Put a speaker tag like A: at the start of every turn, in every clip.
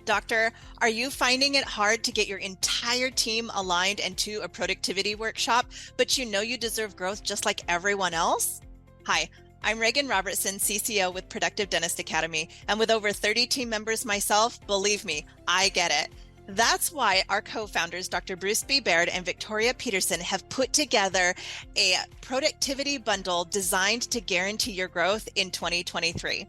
A: Doctor, are you finding it hard to get your entire team aligned into a productivity workshop, but you know you deserve growth just like everyone else? Hi, I'm Regan Robertson, CCO with Productive Dentist Academy, and with over 30 team members myself, believe me, I get it. That's why our co-founders, Dr. Bruce B. Baird and Victoria Peterson, have put together a productivity bundle designed to guarantee your growth in 2023.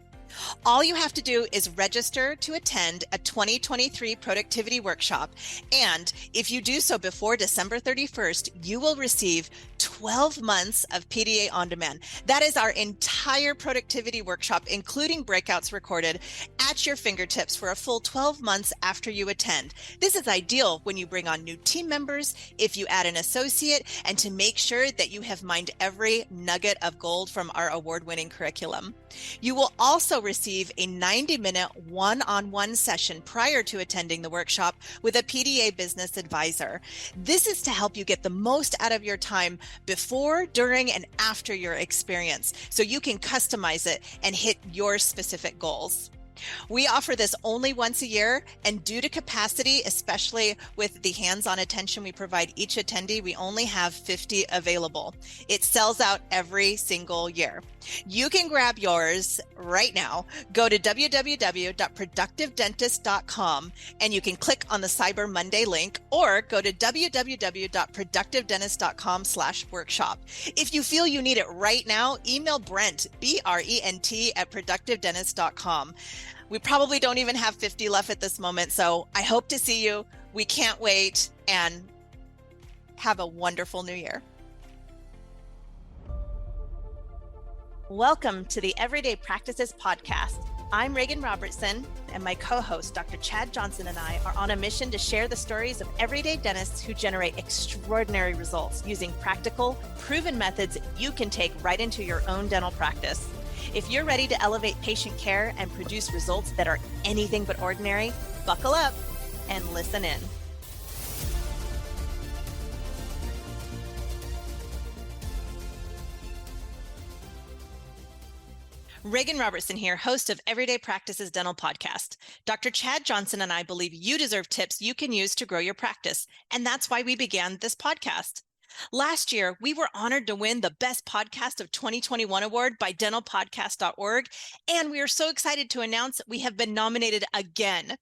A: All you have to do is register to attend a 2023 productivity workshop. And if you do so before December 31st, you will receive 12 months of PDA on demand. That is our entire productivity workshop, including breakouts recorded at your fingertips for a full 12 months after you attend. This is ideal when you bring on new team members, if you add an associate, and to make sure that you have mined every nugget of gold from our award-winning curriculum. You will also receive a 90-minute one-on-one session prior to attending the workshop with a PDA business advisor. This is to help you get the most out of your time before, during, and after your experience, so you can customize it and hit your specific goals. We offer this only once a year, and due to capacity, especially with the hands-on attention we provide each attendee, we only have 50 available. It sells out every single year. You can grab yours right now. Go to www.productivedentist.com and you can click on the Cyber Monday link, or go to www.productivedentist.com/workshop. If you feel you need it right now, email Brent, Brent, at productivedentist.com. We probably don't even have 50 left at this moment, so I hope to see you. We can't wait, and have a wonderful new year. Welcome to the Everyday Practices podcast. I'm Regan Robertson, and my co-host, Dr. Chad Johnson, and I are on a mission to share the stories of everyday dentists who generate extraordinary results using practical, proven methods you can take right into your own dental practice. If you're ready to elevate patient care and produce results that are anything but ordinary, buckle up and listen in. Regan Robertson here, host of Everyday Practices Dental Podcast. Dr. Chad Johnson and I believe you deserve tips you can use to grow your practice, and that's why we began this podcast. Last year, we were honored to win the Best Podcast of 2021 award by dentalpodcast.org, and we are so excited to announce that we have been nominated again.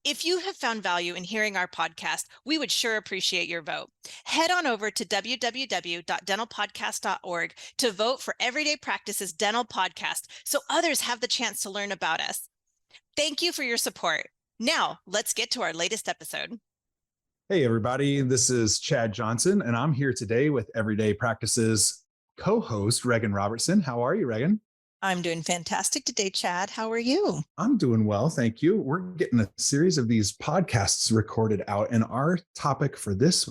A: If you have found value in hearing our podcast, we would sure appreciate your vote. Head on over to www.dentalpodcast.org to vote for Everyday Practices Dental Podcast so others have the chance to learn about us. Thank you for your support. Now, let's get to our latest episode.
B: Hey, everybody, this is Chad Johnson, and I'm here today with Everyday Practices co-host Regan Robertson. How are you, Regan?
A: I'm doing fantastic today, Chad. How are you?
B: I'm doing well, thank you. We're getting a series of these podcasts recorded out, and our topic for this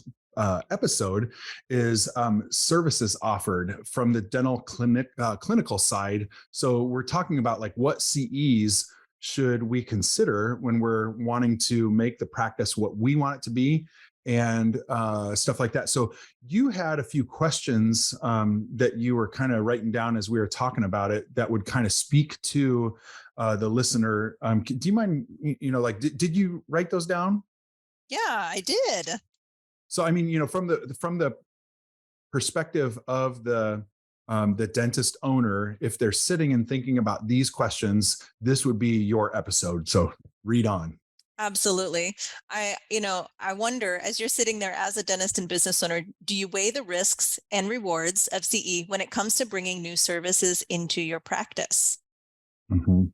B: episode is services offered from the dental clinical side. So we're talking about like what CEs should we consider when we're wanting to make the practice what we want it to be, and stuff like that. So you had a few questions that you were kind of writing down as we were talking about it that would kind of speak to the listener. Do you mind, did you write those down?
A: Yeah, I did.
B: So, I mean, from the perspective of the dentist owner, if they're sitting and thinking about these questions, this would be your episode. So read on.
A: Absolutely. I wonder, as you're sitting there as a dentist and business owner, do you weigh the risks and rewards of CE when it comes to bringing new services into your practice?
B: Mm-hmm.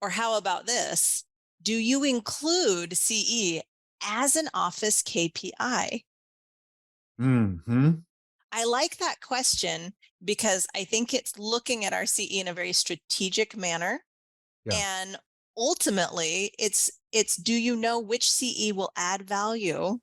A: Or how about this? Do you include CE as an office KPI?
B: Mm-hmm.
A: I like that question because I think it's looking at our CE in a very strategic manner. Yeah. And ultimately, it's do you know which CE will add value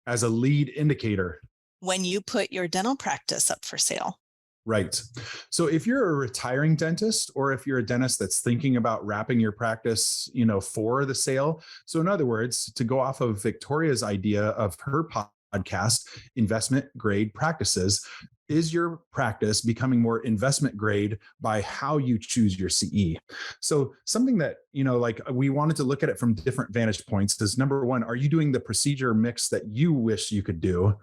B: as a lead indicator
A: when you put your dental practice up for sale?
B: Right. So if you're a retiring dentist, or if you're a dentist that's thinking about wrapping your practice, for the sale. So in other words, to go off of Victoria's idea of her podcast, investment grade practices, is your practice becoming more investment grade by how you choose your CE? So something that, like we wanted to look at it from different vantage points is, number one, are you doing the procedure mix that you wish you could do?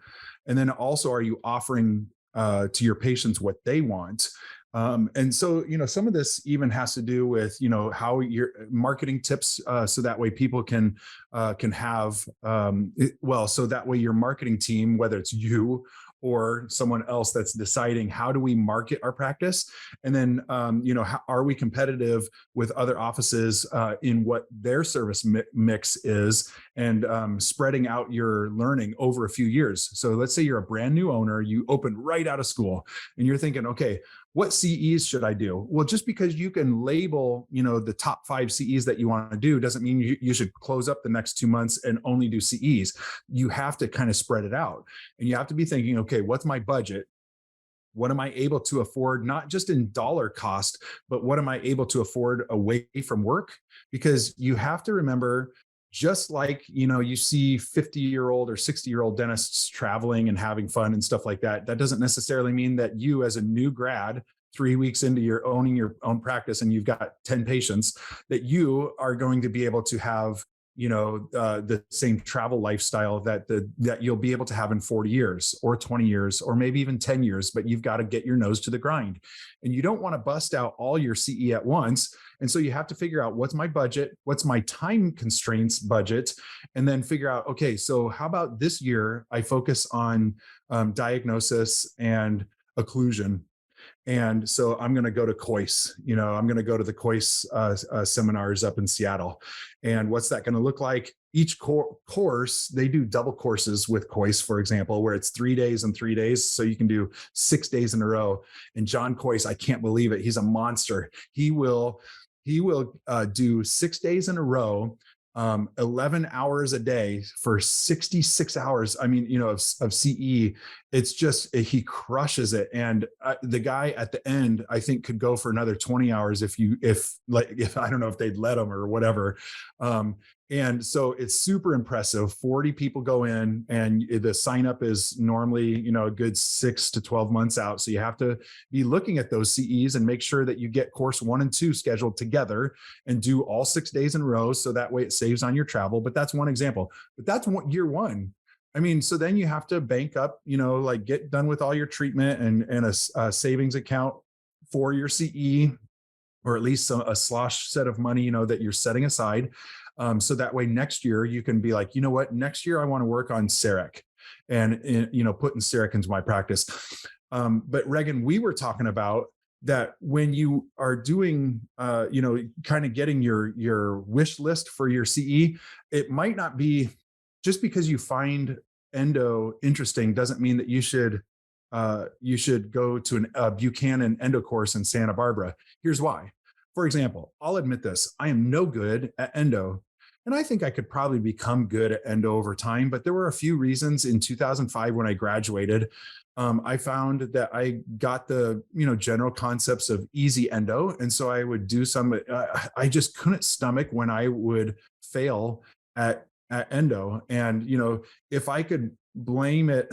B: And then also, are you offering to your patients what they want? And so, some of this even has to do with, how your marketing tips, so that way people can have, so that way your marketing team, whether it's you or someone else that's deciding how do we market our practice, and then how are we competitive with other offices in what their service mix is, and spreading out your learning over a few years. So let's say you're a brand new owner, you opened right out of school, and you're thinking, okay, what CEs should I do? Well, just because you can label, the top 5 CEs that you want to do doesn't mean you should close up the next 2 months and only do CEs. You have to kind of spread it out, and you have to be thinking, okay, what's my budget? What am I able to afford, not just in dollar cost, but what am I able to afford away from work? Because you have to remember, just like, you see 50-year-old or 60-year-old dentists traveling and having fun and stuff like that, that doesn't necessarily mean that you, as a new grad, 3 weeks into your owning your own practice and you've got 10 patients, that you are going to be able to have the same travel lifestyle that you'll be able to have in 40 years or 20 years or maybe even 10 years, but you've got to get your nose to the grind, and you don't want to bust out all your CE at once. And so you have to figure out, what's my budget? What's my time constraints budget? And then figure out, okay, so how about this year I focus on diagnosis and occlusion. And so I'm going to go to COIS, I'm going to go to the COIS seminars up in Seattle. And what's that going to look like? Each course, they do double courses with COIS, for example, where it's 3 days and 3 days. So you can do 6 days in a row. And John COIS, I can't believe it, he's a monster. He will do 6 days in a row, 11 hours a day for 66 hours. I mean, of CE. It's just, he crushes it. And the guy at the end, I think, could go for another 20 hours if I don't know if they'd let him or whatever. And so it's super impressive. 40 people go in, and the sign up is normally, a good 6 to 12 months out. So you have to be looking at those CEs and make sure that you get course 1 and 2 scheduled together and do all 6 days in a row. So that way it saves on your travel. But that's one example. But that's year 1. I mean, so then you have to bank up, like get done with all your treatment and a savings account for your CE, or at least a slosh set of money, that you're setting aside. So that way next year you can be like, what, next year I want to work on CEREC and, putting CEREC into my practice. But Regan, we were talking about that when you are doing, kind of getting your wish list for your CE, it might not be just because you find endo interesting doesn't mean that you should go to a Buchanan endo course in Santa Barbara. Here's why. For example, I'll admit this, I am no good at endo. And I think I could probably become good at endo over time, but there were a few reasons. In 2005, when I graduated, I found that I got the, general concepts of easy endo. And so I would do some, I just couldn't stomach when I would fail at endo. And, if I could blame it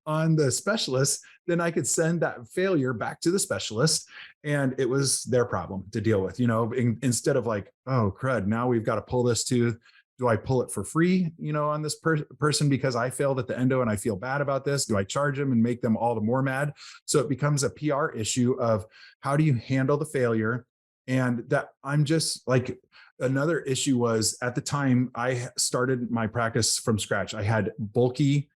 B: on the specialist, then I could send that failure back to the specialist, and it was their problem to deal with, instead of like, oh crud, now we've got to pull this tooth. Do I pull it for free, on this person because I failed at the endo and I feel bad about this? Do I charge them and make them all the more mad? So it becomes a PR issue of how do you handle the failure? And that I'm just like, another issue was, at the time I started my practice from scratch, I had bulky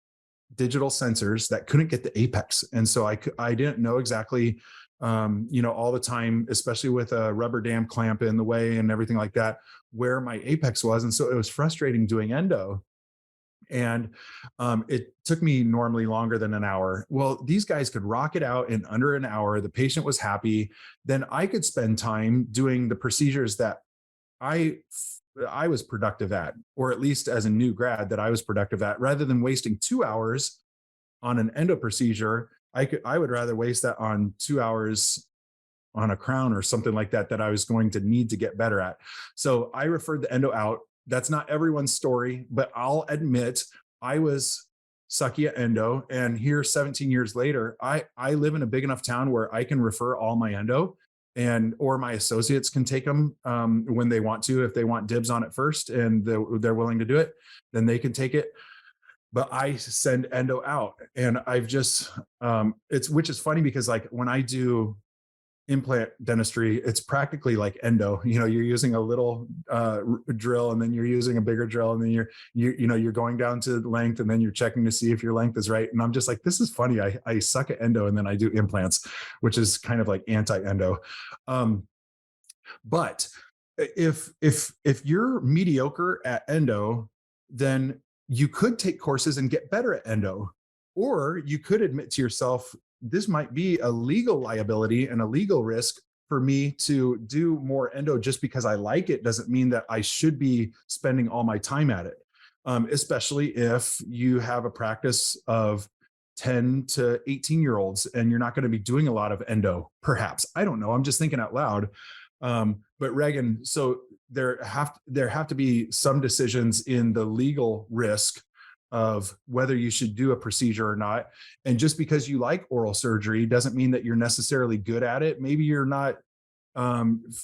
B: digital sensors that couldn't get the apex. And so I didn't know exactly, all the time, especially with a rubber dam clamp in the way and everything like that, where my apex was. And so it was frustrating doing endo. And it took me normally longer than an hour. Well, these guys could rock it out in under an hour. The patient was happy. Then I could spend time doing the procedures that I was productive at, or at least as a new grad that I was productive at, rather than wasting 2 hours on an endo procedure. I would rather waste that on 2 hours on a crown or something like that I was going to need to get better at. So I referred the endo out. That's not everyone's story, but I'll admit I was suck you at endo. And here 17 years later, I live in a big enough town where I can refer all my endo, and or my associates can take them when they want to. If they want dibs on it first and they're willing to do it, then they can take it. But I send endo out, and I've just it's, which is funny because like when I do implant dentistry, it's practically like endo. You're using a little drill, and then you're using a bigger drill, and then you're going down to length, and then you're checking to see if your length is right. And I'm just like, this is funny. I suck at endo, and then I do implants, which is kind of like anti-endo. But if you're mediocre at endo, then you could take courses and get better at endo, or you could admit to yourself, this might be a legal liability and a legal risk for me to do more endo. Just because I like it doesn't mean that I should be spending all my time at it. Especially if you have a practice of 10 to 18-year-olds and you're not going to be doing a lot of endo, perhaps. I don't know. I'm just thinking out loud. But Regan, so there have to be some decisions in the legal risk of whether you should do a procedure or not. And just because you like oral surgery doesn't mean that you're necessarily good at it. Maybe you're not,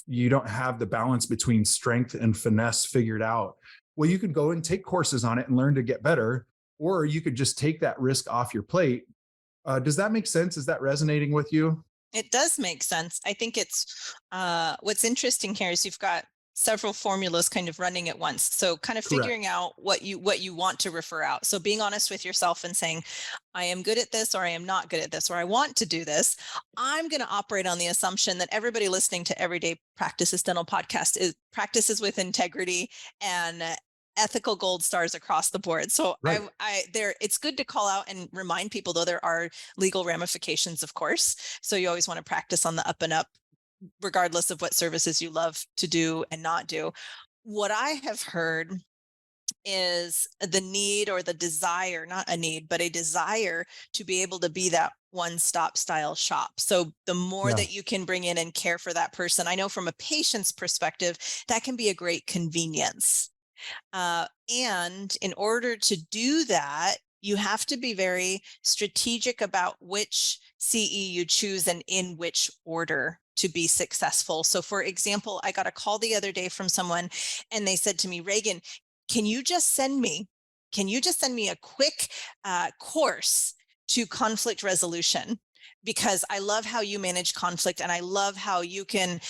B: you don't have the balance between strength and finesse figured out. Well, you could go and take courses on it and learn to get better, or you could just take that risk off your plate. Does that make sense? Is that resonating with you?
A: It does make sense. I think it's what's interesting here is you've got several formulas kind of running at once. So kind of
B: Correct.
A: figuring out what you want to refer out. So being honest with yourself and saying, I am good at this, or I am not good at this, or I want to do this. I'm going to operate on the assumption that everybody listening to Everyday Practices Dental Podcast practices with integrity and ethical gold stars across the board. So
B: Right.
A: it's good to call out and remind people, though there are legal ramifications, of course. So you always want to practice on the up and up, regardless of what services you love to do and not do. What I have heard is the need or the desire, not a need, but a desire to be able to be that one-stop style shop. So the more
B: Yeah.
A: that you can bring in and care for that person, I know from a patient's perspective, that can be a great convenience. And in order to do that, you have to be very strategic about which CE you choose and in which order to be successful. So for example, I got a call the other day from someone and they said to me, Regan, can you just send me a quick course to conflict resolution? Because I love how you manage conflict, and I love how you can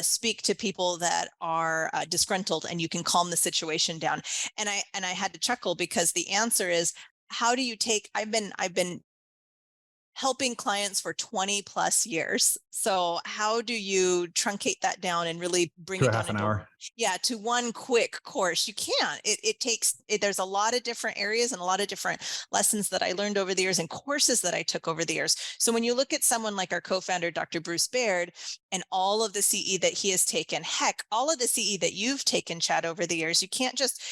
A: speak to people that are disgruntled, and you can calm the situation down. And I had to chuckle, because the answer is, how do you take? I've been helping clients for 20 plus years. So how do you truncate that down and really bring
B: To
A: it
B: a
A: down
B: half an
A: into,
B: hour.
A: to one quick course? You can't. It takes, there's a lot of different areas and a lot of different lessons that I learned over the years and courses that I took over the years. So when you look at someone like our co-founder, Dr. Bruce Baird, and all of the CE that he has taken, heck, all of the CE that you've taken, Chad, over the years, you can't just,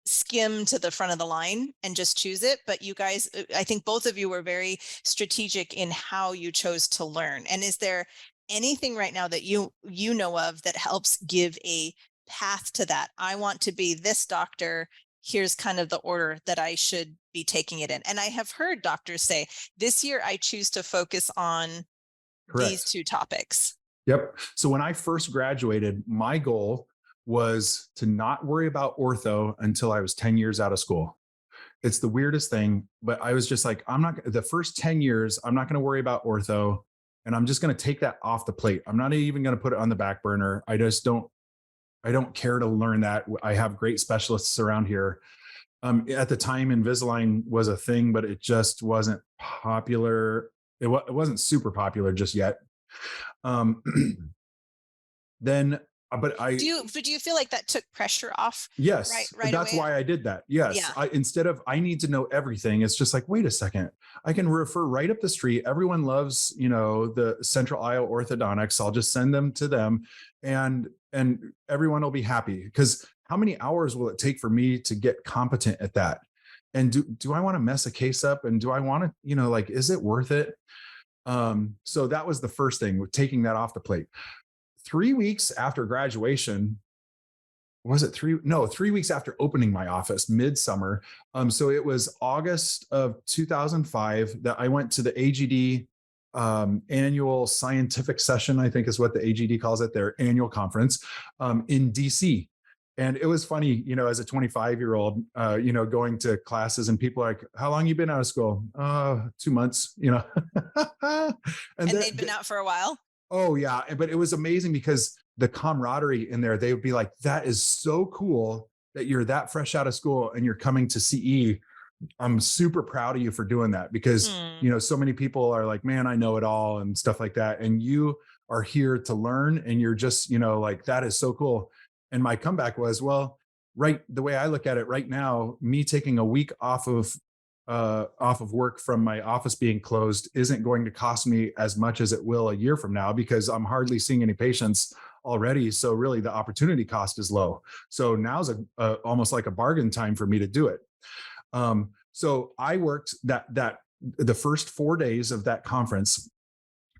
A: skim to the front of the line and just choose it. But you guys, I think both of you were very strategic in how you chose to learn. And is there anything right now that you know of that helps give a path to that? I want to be this doctor. Here's kind of the order that I should be taking it in. And I have heard doctors say, this year I choose to focus on these
B: Correct.
A: two topics.
B: Yep. So when I first graduated, my goal was to not worry about ortho until I was 10 years out of school. It's the weirdest thing, but I was just like, the first 10 years, I'm not going to worry about ortho, and I'm just going to take that off the plate. I'm not even going to put it on the back burner. I don't care to learn that. I have great specialists around here. At the time, Invisalign was a thing, but it just wasn't popular. It wasn't super popular just yet. Then but I
A: Do you feel like that took pressure off?
B: Yes,
A: Right
B: that's
A: away?
B: why I did that. Yes,
A: Yeah.
B: instead of I need to know everything, it's just like, wait a second, I can refer right up the street. Everyone loves, the Central Iowa Orthodontics. I'll just send them to them, and everyone will be happy. Because how many hours will it take for me to get competent at that? And do I want to mess a case up? And do I want to, is it worth it? So that was the first thing, with taking that off the plate. 3 weeks after graduation, was it 3 weeks after opening my office, midsummer. So it was August of 2005 that I went to the AGD annual scientific session, I think is what the AGD calls it, their annual conference in DC. And it was funny, as a 25-year-old, going to classes and people are like, how long you been out of school? 2 months, and
A: And they'd been out for a while.
B: oh yeah, but it was amazing because the camaraderie in there, they would be like, that is so cool that you're that fresh out of school and you're coming to CE. I'm super proud of you for doing that because,
A: Hmm.
B: so many people are like, man, I know it all and stuff like that. And you are here to learn and you're just, like, that is so cool. And my comeback was, well, right. The way I look at it right now, me taking a week off of work from my office being closed isn't going to cost me as much as it will a year from now because I'm hardly seeing any patients already. So really the opportunity cost is low. So now's almost like a bargain time for me to do it. So I worked that the first 4 days of that conference.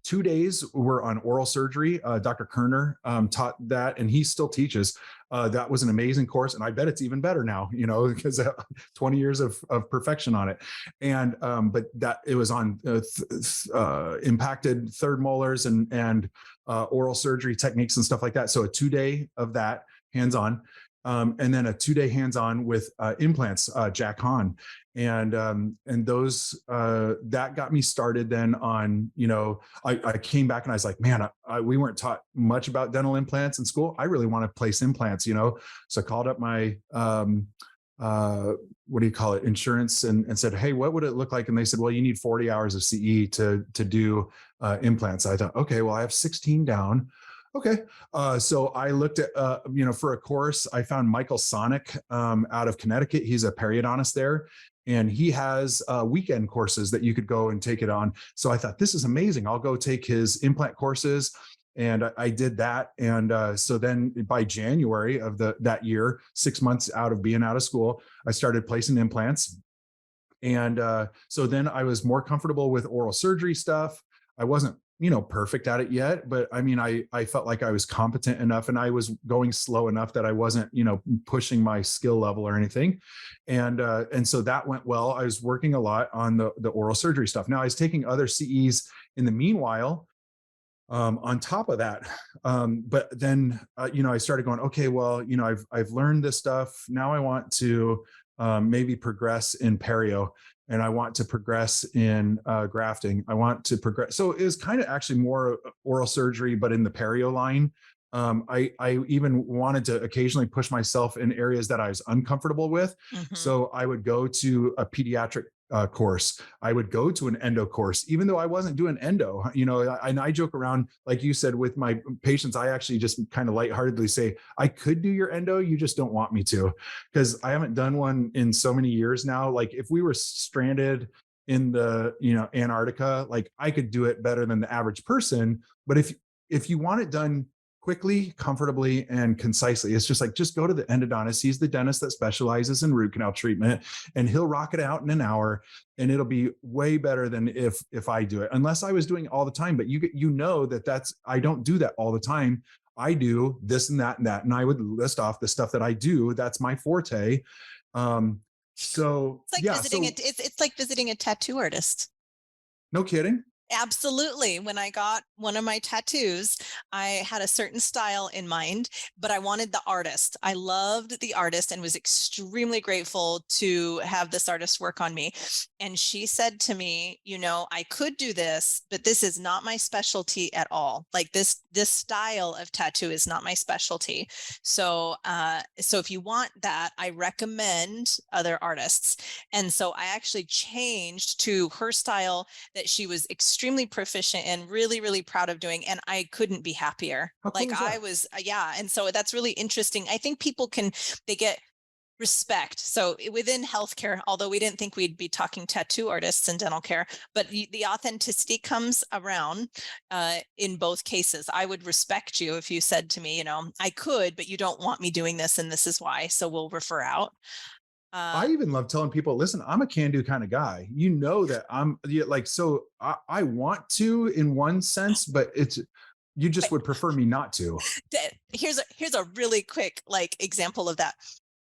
B: 2 days were on oral surgery. Dr. Kerner taught that, and he still teaches. That was an amazing course, and I bet it's even better now, because 20 years of perfection on it. And but that it was on impacted third molars and oral surgery techniques and stuff like that. So a 2 day of that hands-on. And then a 2 day hands-on with implants, Jack Hahn, and those that got me started. Then on, I came back and I was like, man, we weren't taught much about dental implants in school. I really want to place implants, So I called up my what do you call it, insurance, and said, hey, what would it look like? And they said, well, you need 40 hours of CE to do implants. I thought, okay, well, I have 16 down. Okay. So I looked at, for a course, I found Michael Sonic out of Connecticut. He's a periodontist there, and he has weekend courses that you could go and take it on. So I thought, this is amazing. I'll go take his implant courses. And I did that. And so then by January of that year, 6 months out of being out of school, I started placing implants. And so then I was more comfortable with oral surgery stuff. I wasn't, perfect at it yet, but I mean, I felt like I was competent enough and I was going slow enough that I wasn't, pushing my skill level or anything. And so that went well. I was working a lot on the oral surgery stuff. Now I was taking other CEs in the meanwhile, on top of that. But then, I started going, okay, well, I've learned this stuff. Now I want to maybe progress in perio, and I want to progress in grafting. I want to progress. So it was kind of actually more oral surgery, but in the perio line. I even wanted to occasionally push myself in areas that I was uncomfortable with.
A: Mm-hmm.
B: So I would go to a pediatric course. I would go to an endo course, even though I wasn't doing endo. And I joke around, like you said, with my patients. I actually just kind of lightheartedly say, I could do your endo, you just don't want me to, because I haven't done one in so many years now. Like if we were stranded in the Antarctica, like I could do it better than the average person. But if you want it done quickly, comfortably, and concisely, it's just go to the endodontist. He's the dentist that specializes in root canal treatment, and he'll rock it out in an hour, and it'll be way better than if I do it, unless I was doing it all the time. But I don't do that all the time. I do this and that and that, and I would list off the stuff that I do. That's my forte. So
A: It's like
B: yeah,
A: visiting it's like visiting a tattoo artist.
B: no kidding.
A: Absolutely. When I got one of my tattoos, I had a certain style in mind, but I wanted the artist. I loved the artist and was extremely grateful to have this artist work on me. And she said to me, I could do this, but this is not my specialty at all. Like this style of tattoo is not my specialty. So if you want that, I recommend other artists. And so I actually changed to her style that she was extremely proficient and really, really proud of doing. And I couldn't be happier.
B: How cool
A: Like
B: is that?
A: I was, yeah. And so that's really interesting. I think people they get respect. So within healthcare, although we didn't think we'd be talking tattoo artists in dental care, but the authenticity comes around in both cases. I would respect you if you said to me, I could, but you don't want me doing this, and this is why. So we'll refer out.
B: I even love telling people, listen, I'm a can-do kind of guy. That I'm like, so I want to in one sense, but You just would prefer me not to.
A: Here's a really quick like example of that.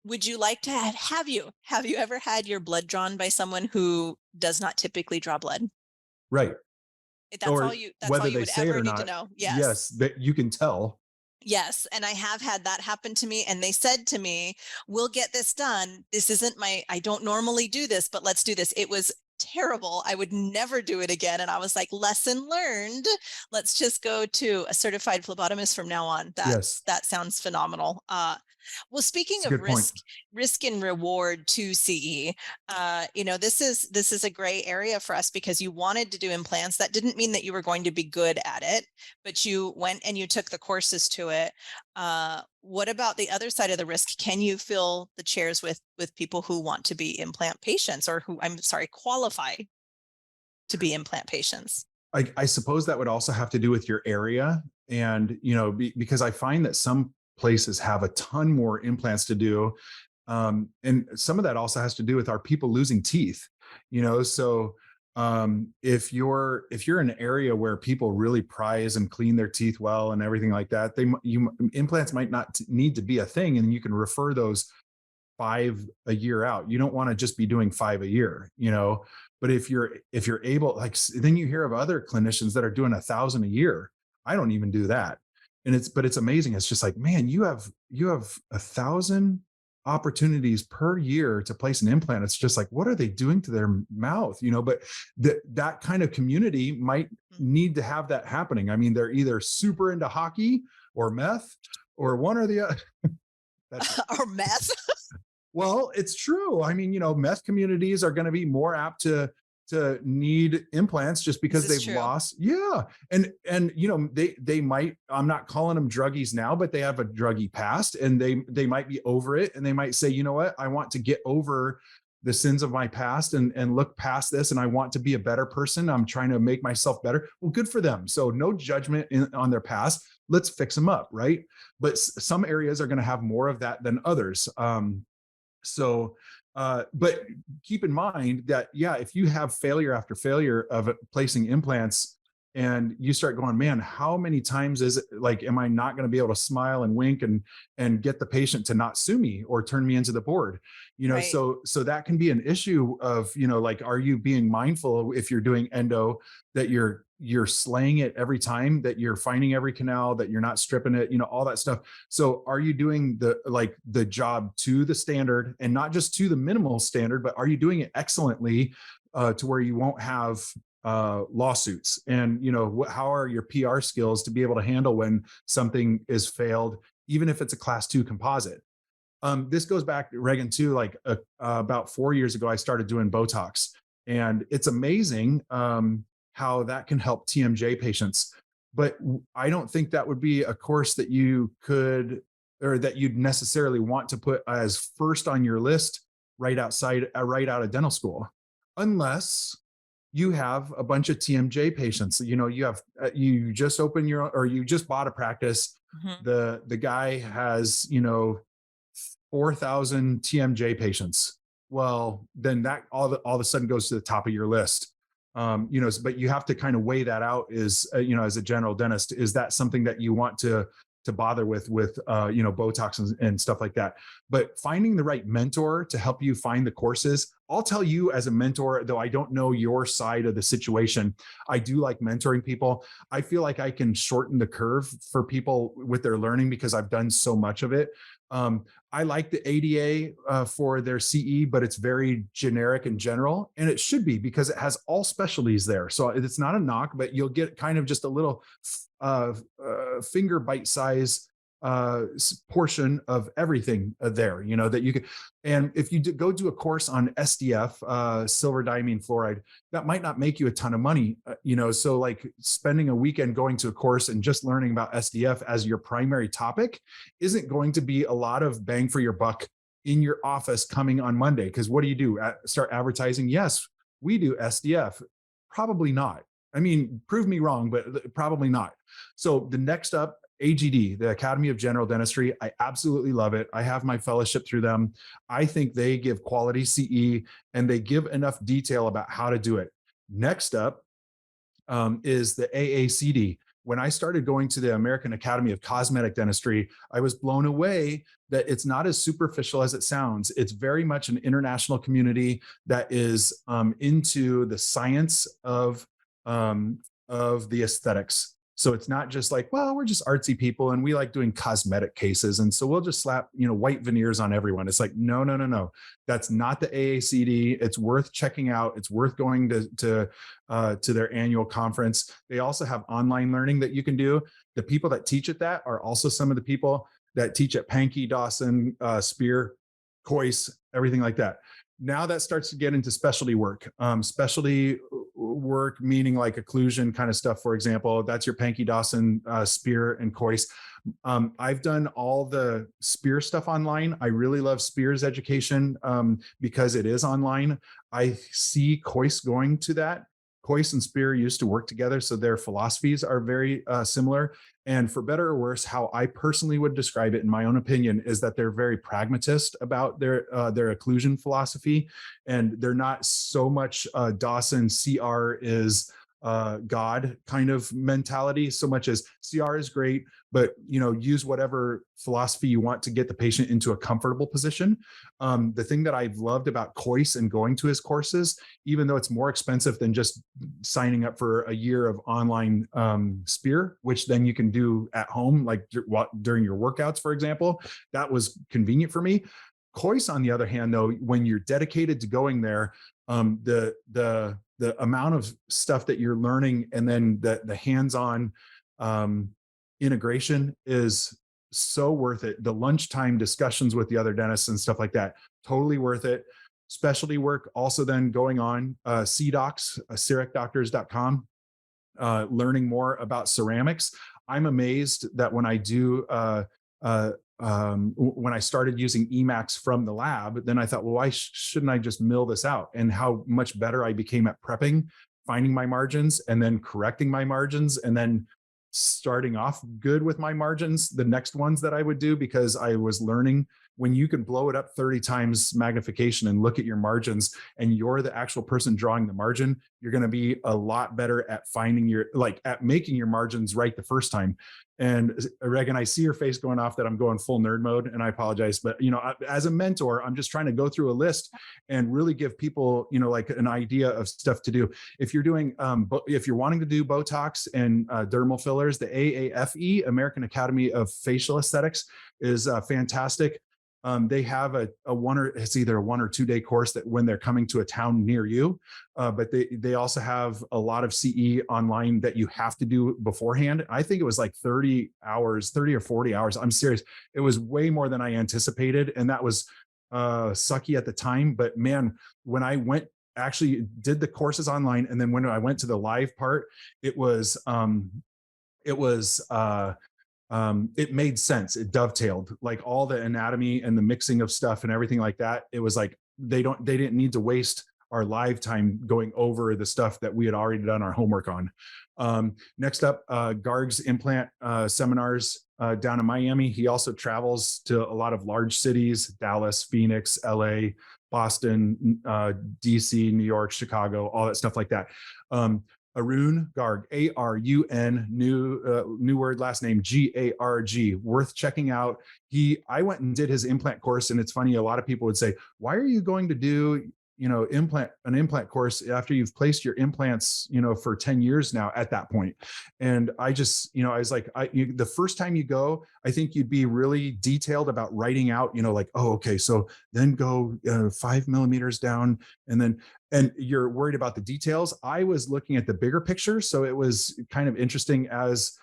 A: Would you like to have you ever had your blood drawn by someone who does not typically draw blood?
B: Right. Or
A: That's all
B: whether
A: you
B: they
A: would
B: say it
A: ever
B: or
A: need to
B: not,
A: know. Yes.
B: yes, that you can tell.
A: Yes, and I have had that happen to me, and they said to me, "We'll get this done. This isn't I don't normally do this, but let's do this." It was terrible. I would never do it again. And I was like, lesson learned. Let's just go to a certified phlebotomist from now on.
B: Yes,
A: That sounds phenomenal. Well, speaking
B: it's a
A: of
B: good point.
A: risk and reward to CE, this is a gray area for us because you wanted to do implants. That didn't mean that you were going to be good at it, but you went and you took the courses to it. What about the other side of the risk? Can you fill the chairs with people who want to be implant patients or who, I'm sorry, qualify to be implant patients?
B: I suppose that would also have to do with your area. And, because I find that some places have a ton more implants to do. And some of that also has to do with our people losing teeth, so if you're in an area where people really prize and clean their teeth well and everything like that, implants might not need to be a thing, and you can refer those 5 a year out. You don't want to just be doing 5 a year, but if you're able, like, then you hear of other clinicians that are doing 1,000 a year. I don't even do that. And it's amazing. It's just like, man, you have 1,000 opportunities per year to place an implant. It's just like, what are they doing to their mouth? But that kind of community might need to have that happening. I mean, they're either super into hockey or meth or one or the other.
A: Or meth.
B: Well, it's true. I mean, meth communities are going to be more apt to need implants just because they've
A: true.
B: lost. Yeah. And they might, I'm not calling them druggies now, but they have a druggie past, and they might be over it, and they might say, you know what, I want to get over the sins of my past and look past this, and I want to be a better person. I'm trying to make myself better. Well, good for them. So no judgment on their past. Let's fix them up, right? But some areas are going to have more of that than others. But keep in mind that, yeah, if you have failure after failure of placing implants, and you start going, man, how many times is it, like, am I not going to be able to smile and wink and get the patient to not sue me or turn me into the board?
A: Right.
B: So that can be an issue of, like, are you being mindful if you're doing endo that you're slaying it every time, that you're finding every canal, that you're not stripping it, all that stuff. So are you doing the job to the standard, and not just to the minimal standard, but are you doing it excellently to where you won't have lawsuits? And how are your PR skills to be able to handle when something is failed, even if it's a class 2 composite? This goes back, Regan, too. Like about 4 years ago, I started doing Botox, and it's amazing how that can help TMJ patients. But I don't think that would be a course that you could, or that you'd necessarily want to put as first on your list right out of dental school, unless you have a bunch of TMJ patients. You just open or you just bought a practice.
A: Mm-hmm.
B: The guy has 4,000 TMJ patients. Well, then that all of a sudden goes to the top of your list. But you have to kind of weigh that out. As a general dentist, is that something that you want to bother with Botox and stuff like that? But finding the right mentor to help you find the courses. I'll tell you, as a mentor, though I don't know your side of the situation, I do like mentoring people. I feel like I can shorten the curve for people with their learning because I've done so much of it. I like the ADA for their CE, but it's very generic and general, and it should be, because it has all specialties there. So it's not a knock, but you'll get kind of just a little finger bite size portion of everything there, that you can. And if you go do a course on SDF, silver diamine fluoride, that might not make you a ton of money, so like spending a weekend going to a course and just learning about SDF as your primary topic isn't going to be a lot of bang for your buck in your office coming on Monday. Because what do? Start advertising? Yes, we do SDF. Probably not. I mean, prove me wrong, but probably not. So the next up, AGD, the Academy of General Dentistry. I absolutely love it. I have my fellowship through them. I think they give quality CE, and they give enough detail about how to do it. Next up is the AACD. when I started going to the American Academy of Cosmetic Dentistry, I was blown away that it's not as superficial as it sounds. It's very much an international community that is into the science of the aesthetics. So it's not just like, well, we're just artsy people and we like doing cosmetic cases. And so we'll just slap, white veneers on everyone. It's like, no, no, no, no. That's not the AACD. It's worth checking out. It's worth going to their annual conference. They also have online learning that you can do. The people that teach at that are also some of the people that teach at Pankey, Dawson, Spear, Coyce, everything like that. Now that starts to get into specialty work. Specialty work, meaning like occlusion kind of stuff, for example, that's your Pankey, Dawson, Spear, and Coyce. I've done all the Spear stuff online. I really love Spear's education because it is online. I see Coyce going to that. Coyce and Spear used to work together, so their philosophies are very similar. And for better or worse, how I personally would describe it, in my own opinion, is that they're very pragmatist about their occlusion philosophy, and they're not so much Dawson CR is God kind of mentality, so much as CR is great, but use whatever philosophy you want to get the patient into a comfortable position. The thing that I've loved about Coyce and going to his courses, even though it's more expensive than just signing up for a year of online Spear, which then you can do at home, like during your workouts, for example, that was convenient for me. Coyce, on the other hand, though, when you're dedicated to going there, the amount of stuff that you're learning and then the hands-on integration is so worth it. The lunchtime discussions with the other dentists and stuff like that, totally worth it. Specialty work also then going on CDocs, cerecdoctors.com, learning more about ceramics. I'm amazed that when I do when I started using Emacs from the lab, then I thought, well, why shouldn't I just mill this out? And how much better I became at prepping, finding my margins, and then correcting my margins, and then starting off good with my margins, the next ones that I would do, because I was learning when you can blow it up 30 times magnification and look at your margins and you're the actual person drawing the margin, you're going to be a lot better at finding at making your margins right the first time. And Regan, I see your face going off that I'm going full nerd mode, and I apologize, but as a mentor, I'm just trying to go through a list and really give people, like an idea of stuff to do. If you're doing, if you're wanting to do Botox and dermal fillers, the AAFE, American Academy of Facial Aesthetics, is fantastic. They have it's either a 1 or 2 day course that when they're coming to a town near you, but they also have a lot of CE online that you have to do beforehand. I think it was like 30 or 40 hours. I'm serious. It was way more than I anticipated. And that was sucky at the time. But man, when I actually did the courses online, and then when I went to the live part, it made sense. It dovetailed, like all the anatomy and the mixing of stuff and everything like that. It was like they didn't need to waste our live time going over the stuff that we had already done our homework on. Next up, Garg's implant seminars down in Miami. He also travels to a lot of large cities: Dallas, Phoenix, LA, Boston, DC, New York, Chicago, all that stuff like that. Arun Garg, A-R-U-N, new word, last name, G-A-R-G, worth checking out. I went and did his implant course, and it's funny, a lot of people would say, why are you going to do an implant course after you've placed your implants, for 10 years now at that point? And I just, I was like, the first time you go, I think you'd be really detailed about writing out, like, oh, okay, so then go 5 millimeters down, and you're worried about the details. I was looking at the bigger picture. So it was kind of interesting as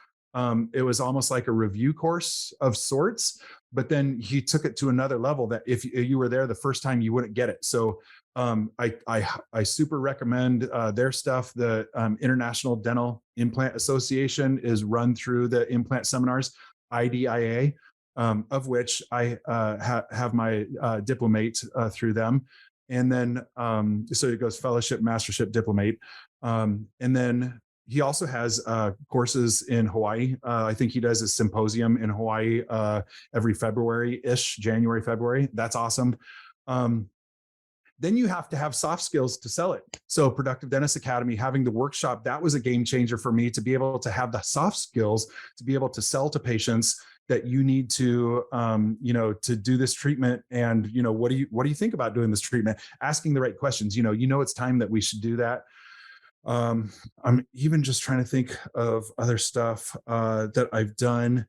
B: it was almost like a review course of sorts, but then he took it to another level that if you were there the first time, you wouldn't get it. So I super recommend their stuff. The International Dental Implant Association is run through the implant seminars, IDIA, of which I have my diplomate through them. And then, so it goes fellowship, mastership, diplomate. And then he also has courses in Hawaii. I think he does a symposium in Hawaii every February-ish, January, February. That's awesome. Then you have to have soft skills to sell it. So Productive Dentist Academy, having the workshop, that was a game changer for me to be able to have the soft skills to be able to sell to patients that you need to, to do this treatment. And, what do you think about doing this treatment? Asking the right questions, it's time that we should do that. I'm even just trying to think of other stuff that I've done.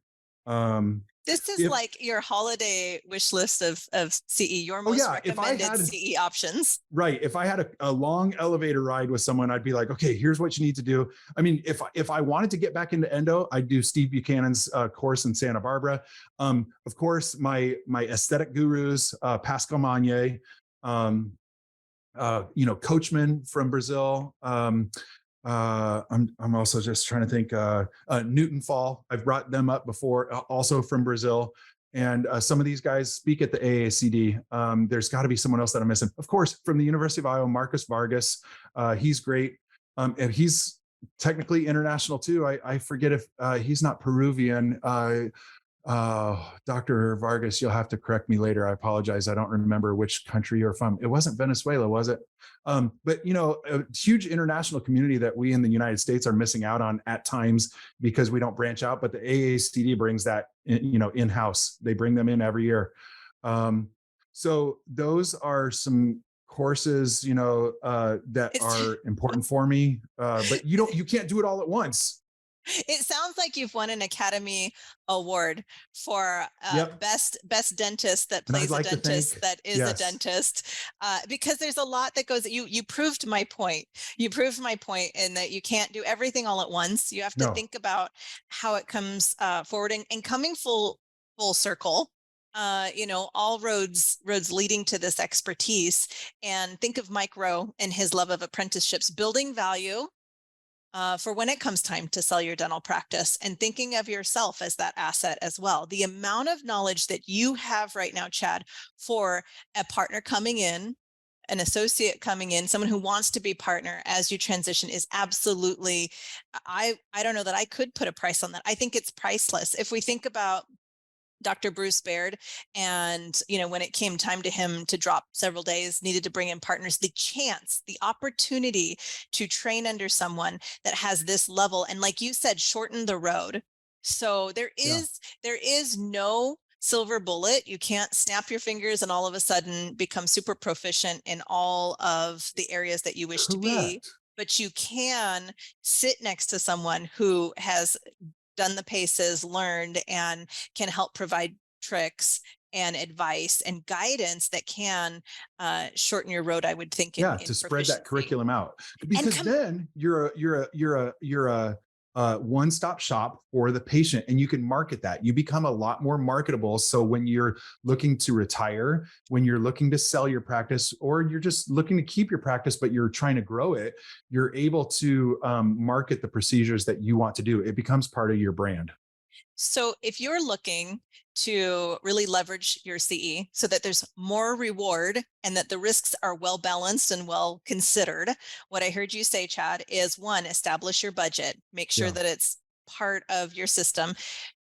A: This is
B: If
A: like your holiday wish list of CE, your most
B: yeah, if I
A: recommended
B: had
A: CE options.
B: right, if I had a long elevator ride with someone, I'd be like, okay, here's what you need to do. I mean, if I wanted to get back into endo, I'd do Steve Buchanan's course in Santa Barbara. Of course, my aesthetic gurus, Pascal Magnier, Coachman from Brazil. I'm also just trying to think. Newton Fall, I've brought them up before, also from Brazil. And some of these guys speak at the AACD. There's got to be someone else that I'm missing. Of course, from the University of Iowa, Marcus Vargas. He's great. And he's technically international too. I forget if he's not Peruvian. Dr. Vargas, you'll have to correct me later. I apologize. I don't remember which country you're from. It wasn't Venezuela, was it? But a huge international community that we in the United States are missing out on at times because we don't branch out. But the AACD brings that, in-house. They bring them in every year. So those are some courses, that are important for me. But you can't do it all at once.
A: It sounds like you've won an Academy Award for
B: Yep.
A: best dentist that
B: And I'd
A: plays
B: like
A: a
B: to
A: dentist
B: thank,
A: that is a
B: yes.
A: dentist, because there's a lot that goes. You proved my point. You proved my point in that you can't do everything all at once. You have to
B: No.
A: think about how it comes forward and coming full circle. All roads leading to this expertise. And think of Mike Rowe and his love of apprenticeships, building value for when it comes time to sell your dental practice, and thinking of yourself as that asset as well. The amount of knowledge that you have right now, Chad, for a partner coming in, an associate coming in, someone who wants to be partner as you transition is absolutely, I don't know that I could put a price on that. I think it's priceless. If we think about Dr. Bruce Baird, and when it came time to him to drop several days, needed to bring in partners, the opportunity to train under someone that has this level, and like you said, shorten the road. So there is no silver bullet. You can't snap your fingers and all of a sudden become super proficient in all of the areas that you wish to be, but you can sit next to someone who has done the paces, learned, and can help provide tricks and advice and guidance that can shorten your road, I would think. In
B: To spread that curriculum out, because then you're a one-stop shop for the patient, and you can market that. You become a lot more marketable. So when you're looking to retire, when you're looking to sell your practice, or you're just looking to keep your practice, but you're trying to grow it, you're able to market the procedures that you want to do. It becomes part of your brand.
A: So if you're looking to really leverage your CE so that there's more reward and that the risks are well balanced and well considered, what I heard you say, Chad, is 1, establish your budget, make sure that it's part of your system.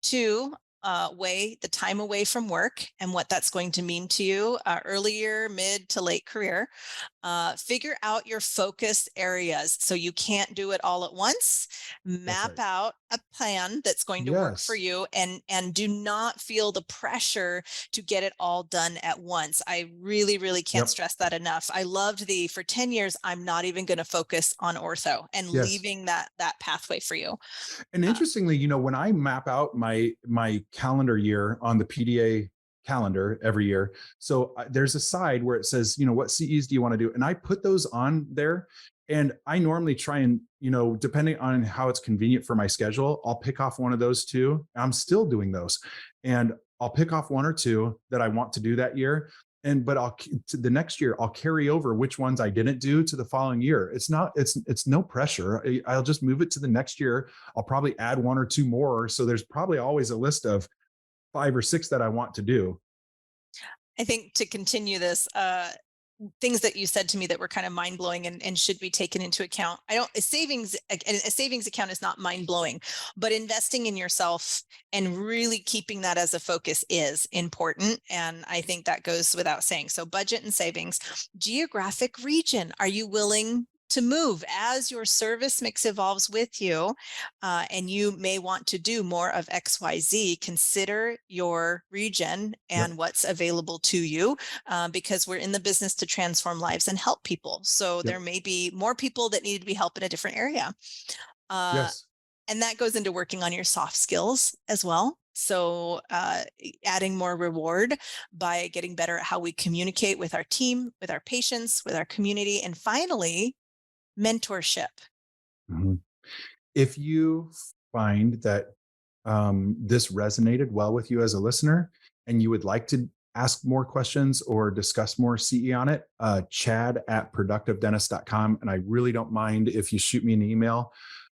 A: 2, weigh the time away from work and what that's going to mean to you, earlier, mid to late career. Figure out your focus areas so you can't do it all at once. Map out a plan that's going to work for you, and do not feel the pressure to get it all done at once. I really, really can't stress that enough. I loved for 10 years, I'm not even going to focus on ortho, and leaving that pathway for you.
B: And interestingly, when I map out my calendar year on the PDA calendar every year, so there's a side where it says, what CEs do you want to do? And I put those on there. And I normally try and, depending on how it's convenient for my schedule, I'll pick off one of those two. I'm still doing those. And I'll pick off 1 or 2 that I want to do that year. But the next year, I'll carry over which ones I didn't do to the following year. It's no pressure. I'll just move it to the next year. I'll probably add 1 or 2 more. So there's probably always a list of 5 or 6 that I want to do.
A: I think to continue this, things that you said to me that were kind of mind blowing and should be taken into account. A savings account is not mind blowing, but investing in yourself and really keeping that as a focus is important. And I think that goes without saying. So budget and savings. Geographic region. Are you willing to move as your service mix evolves with you, and you may want to do more of XYZ? Consider your region and what's available to you, because we're in the business to transform lives and help people. So there may be more people that need to be helped in a different area.
B: Yes.
A: And that goes into working on your soft skills as well. So adding more reward by getting better at how we communicate with our team, with our patients, with our community. And finally, mentorship.
B: Mhm. If you find that this resonated well with you as a listener and you would like to ask more questions or discuss more CE on it, chad@productivedentist.com. And I really don't mind if you shoot me an email.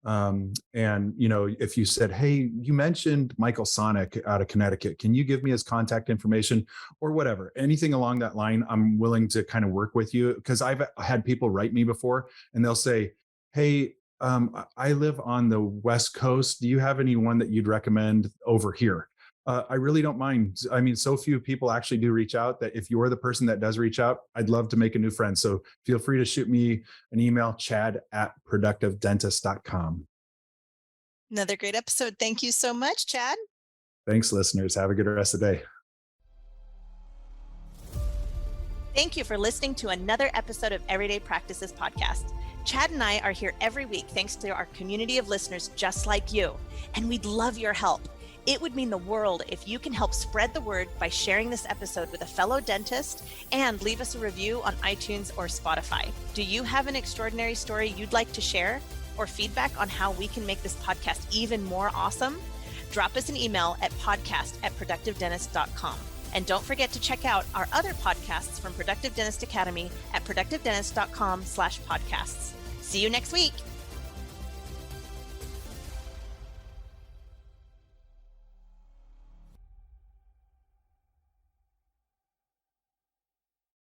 B: And if you said, hey, you mentioned Michael Sonic out of Connecticut, can you give me his contact information or whatever, anything along that line? I'm willing to kind of work with you, because I've had people write me before and they'll say, hey, I live on the West Coast. Do you have anyone that you'd recommend over here? I really don't mind. I mean, so few people actually do reach out that if you're the person that does reach out, I'd love to make a new friend. So feel free to shoot me an email, chad@productivedentist.com.
A: Another great episode. Thank you so much, Chad.
B: Thanks, listeners. Have a good rest of the day.
A: Thank you for listening to another episode of Everyday Practices Podcast. Chad and I are here every week thanks to our community of listeners just like you, and we'd love your help. It would mean the world if you can help spread the word by sharing this episode with a fellow dentist and leave us a review on iTunes or Spotify. Do you have an extraordinary story you'd like to share or feedback on how we can make this podcast even more awesome? Drop us an email at podcast@productivedentist.com. And don't forget to check out our other podcasts from Productive Dentist Academy at productivedentist.com/podcasts. See you next week.